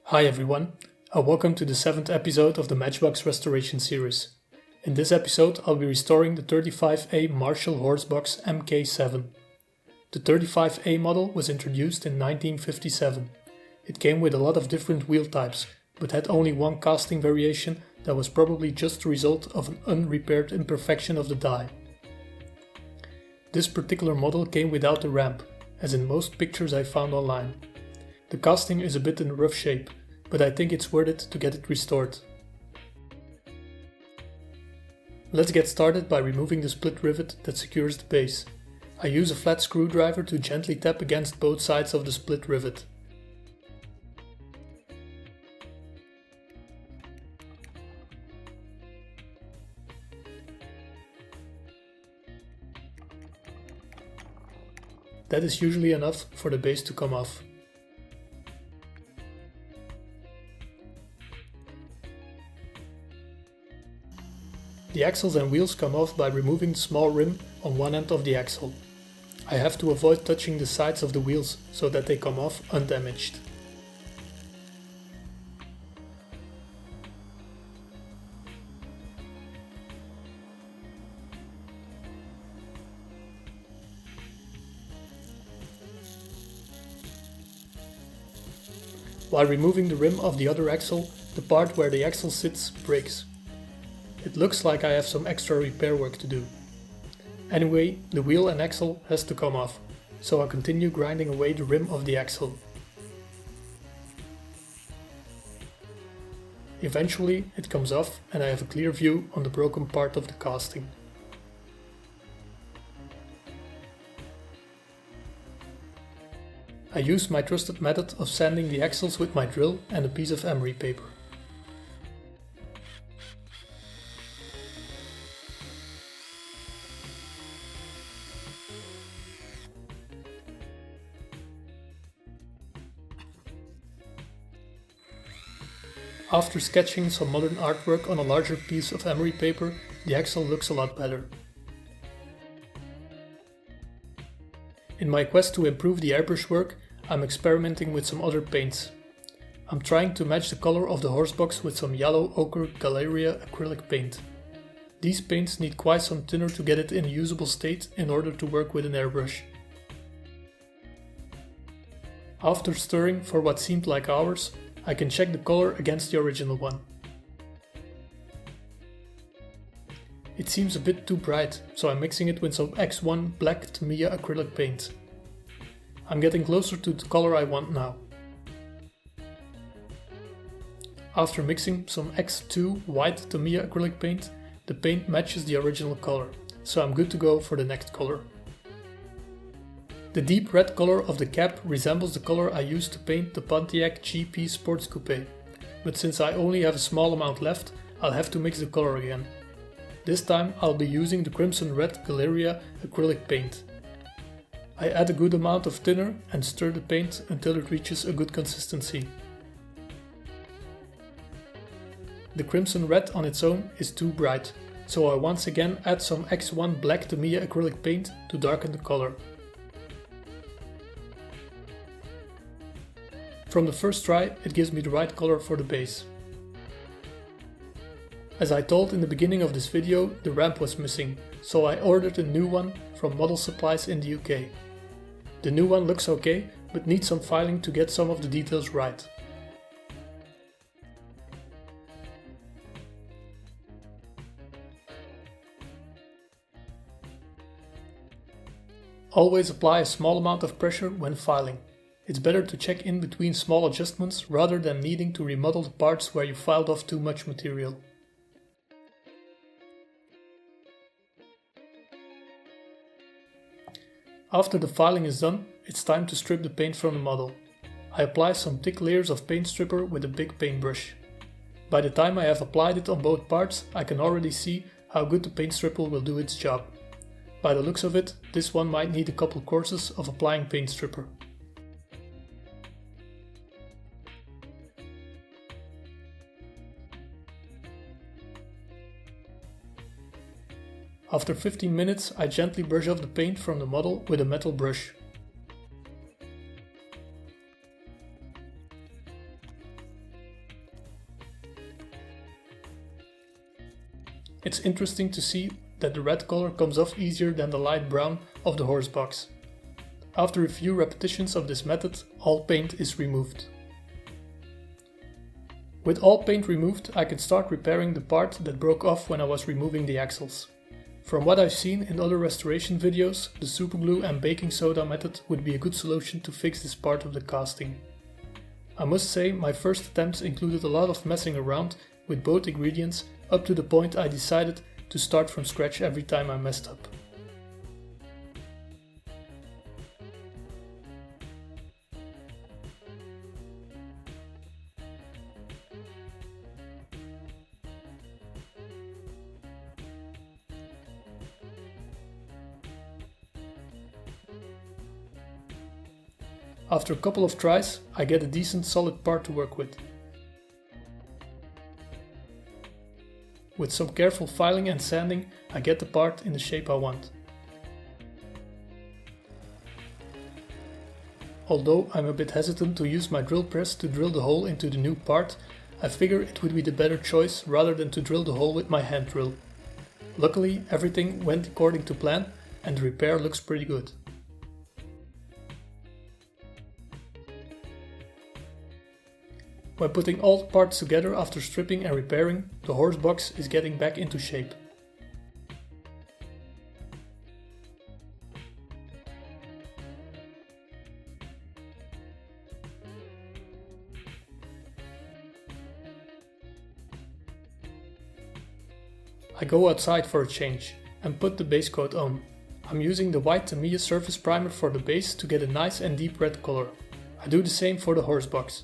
Hi everyone, and welcome to the 7th episode of the Matchbox Restoration series. In this episode I'll be restoring the 35A Marshall Horse Box MK7. The 35A model was introduced in 1957. It came with a lot of different wheel types, but had only one casting variation that was probably just the result of an unrepaired imperfection of the die. This particular model came without the ramp, as in most pictures I found online. The casting is a bit in rough shape, but I think it's worth it to get it restored. Let's get started by removing the split rivet that secures the base. I use a flat screwdriver to gently tap against both sides of the split rivet. That is usually enough for the base to come off. The axles and wheels come off by removing the small rim on one end of the axle. I have to avoid touching the sides of the wheels so that they come off undamaged. While removing the rim of the other axle, the part where the axle sits breaks. It looks like I have some extra repair work to do. Anyway, the wheel and axle has to come off, so I continue grinding away the rim of the axle. Eventually it comes off and I have a clear view on the broken part of the casting. I use my trusted method of sanding the axles with my drill and a piece of emery paper. After sketching some modern artwork on a larger piece of emery paper, the axle looks a lot better. In my quest to improve the airbrush work, I'm experimenting with some other paints. I'm trying to match the color of the horsebox with some yellow ochre Galeria acrylic paint. These paints need quite some thinner to get it in a usable state in order to work with an airbrush. After stirring for what seemed like hours, I can check the color against the original one. It seems a bit too bright, so I'm mixing it with some X1 black Tamiya acrylic paint. I'm getting closer to the color I want now. After mixing some X2 white Tamiya acrylic paint, the paint matches the original color, so I'm good to go for the next color. The deep red color of the cap resembles the color I used to paint the Pontiac GP Sports Coupe, but since I only have a small amount left, I'll have to mix the color again. This time I'll be using the crimson red Galeria acrylic paint. I add a good amount of thinner and stir the paint until it reaches a good consistency. The crimson red on its own is too bright, so I once again add some X1 black Tamiya acrylic paint to darken the color. From the first try, it gives me the right color for the base. As I told in the beginning of this video, the ramp was missing, so I ordered a new one from Model Supplies in the UK. The new one looks okay, but needs some filing to get some of the details right. Always apply a small amount of pressure when filing. It's better to check in between small adjustments rather than needing to remodel the parts where you filed off too much material. After the filing is done, it's time to strip the paint from the model. I apply some thick layers of paint stripper with a big paintbrush. By the time I have applied it on both parts, I can already see how good the paint stripper will do its job. By the looks of it, this one might need a couple courses of applying paint stripper. After 15 minutes, I gently brush off the paint from the model with a metal brush. It's interesting to see that the red color comes off easier than the light brown of the horse box. After a few repetitions of this method, all paint is removed. With all paint removed, I can start repairing the part that broke off when I was removing the axles. From what I've seen in other restoration videos, the superglue and baking soda method would be a good solution to fix this part of the casting. I must say my first attempts included a lot of messing around with both ingredients up to the point I decided to start from scratch every time I messed up. After a couple of tries, I get a decent solid part to work with. With some careful filing and sanding, I get the part in the shape I want. Although I'm a bit hesitant to use my drill press to drill the hole into the new part, I figure it would be the better choice rather than to drill the hole with my hand drill. Luckily, everything went according to plan and the repair looks pretty good. When putting all the parts together after stripping and repairing, the horse box is getting back into shape. I go outside for a change and put the base coat on. I'm using the white Tamiya surface primer for the base to get a nice and deep red color. I do the same for the horse box.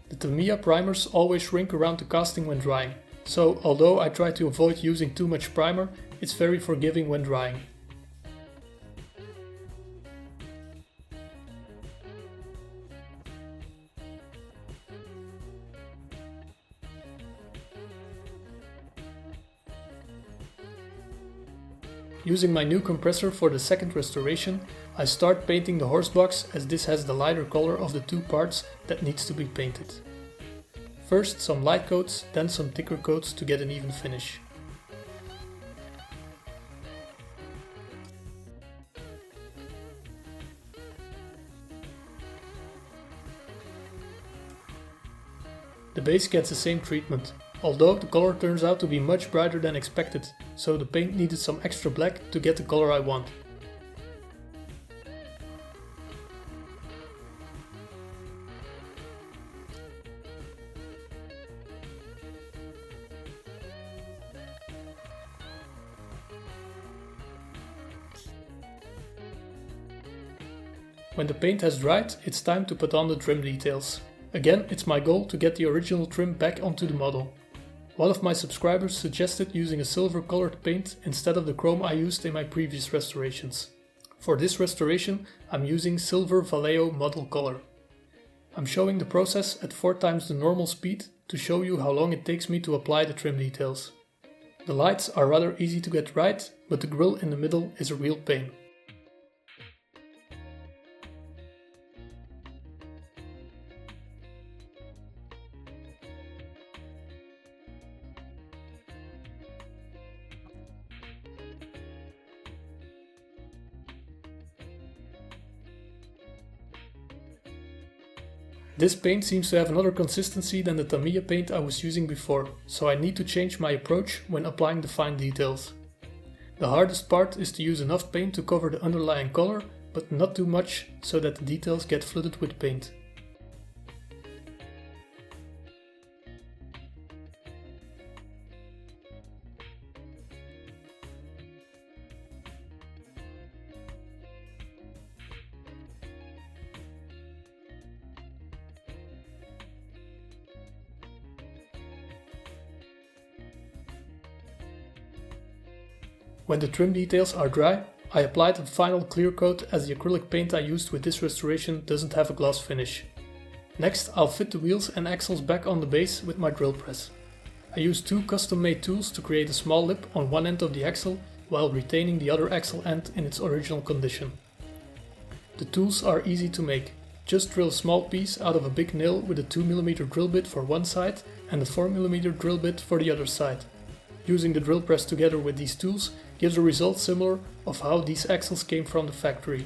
The Tamiya primers always shrink around the casting when drying, so although I try to avoid using too much primer, it's very forgiving when drying. Using my new compressor for the second restoration, I start painting the horse box as this has the lighter color of the two parts that needs to be painted. First some light coats, then some thicker coats to get an even finish. The base gets the same treatment, although the color turns out to be much brighter than expected, so the paint needed some extra black to get the color I want. When the paint has dried, it's time to put on the trim details. Again, it's my goal to get the original trim back onto the model. One of my subscribers suggested using a silver colored paint instead of the chrome I used in my previous restorations. For this restoration, I'm using Silver Vallejo model color. I'm showing the process at 4 times the normal speed to show you how long it takes me to apply the trim details. The lights are rather easy to get right, but the grille in the middle is a real pain. This paint seems to have another consistency than the Tamiya paint I was using before, so I need to change my approach when applying the fine details. The hardest part is to use enough paint to cover the underlying color, but not too much so that the details get flooded with paint. When the trim details are dry, I applied a final clear coat as the acrylic paint I used with this restoration doesn't have a gloss finish. Next, I'll fit the wheels and axles back on the base with my drill press. I used 2 custom-made tools to create a small lip on one end of the axle while retaining the other axle end in its original condition. The tools are easy to make. Just drill a small piece out of a big nail with a 2mm drill bit for one side and a 4mm drill bit for the other side. Using the drill press together with these tools gives a result similar of how these axles came from the factory.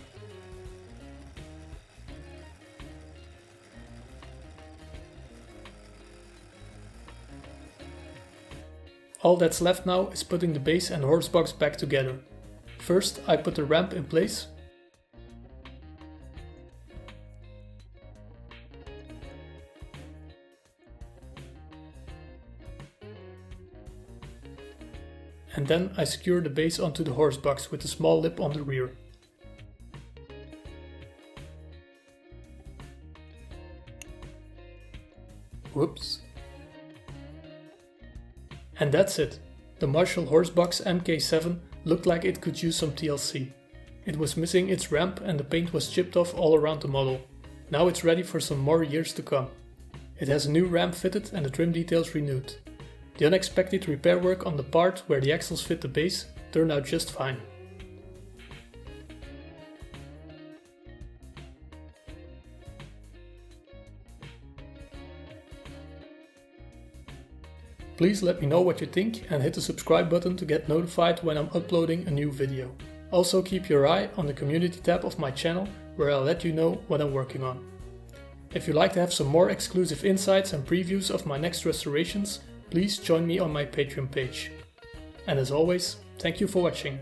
All that's left now is putting the base and horse box back together. First I put the ramp in place. And then I secure the base onto the horse box with a small lip on the rear. Whoops. And that's it. The Marshall Horse Box MK7 looked like it could use some TLC. It was missing its ramp and the paint was chipped off all around the model. Now it's ready for some more years to come. It has a new ramp fitted and the trim details renewed. The unexpected repair work on the part where the axles fit the base turned out just fine. Please let me know what you think and hit the subscribe button to get notified when I'm uploading a new video. Also keep your eye on the community tab of my channel where I'll let you know what I'm working on. If you'd like to have some more exclusive insights and previews of my next restorations, please join me on my Patreon page. And as always, thank you for watching.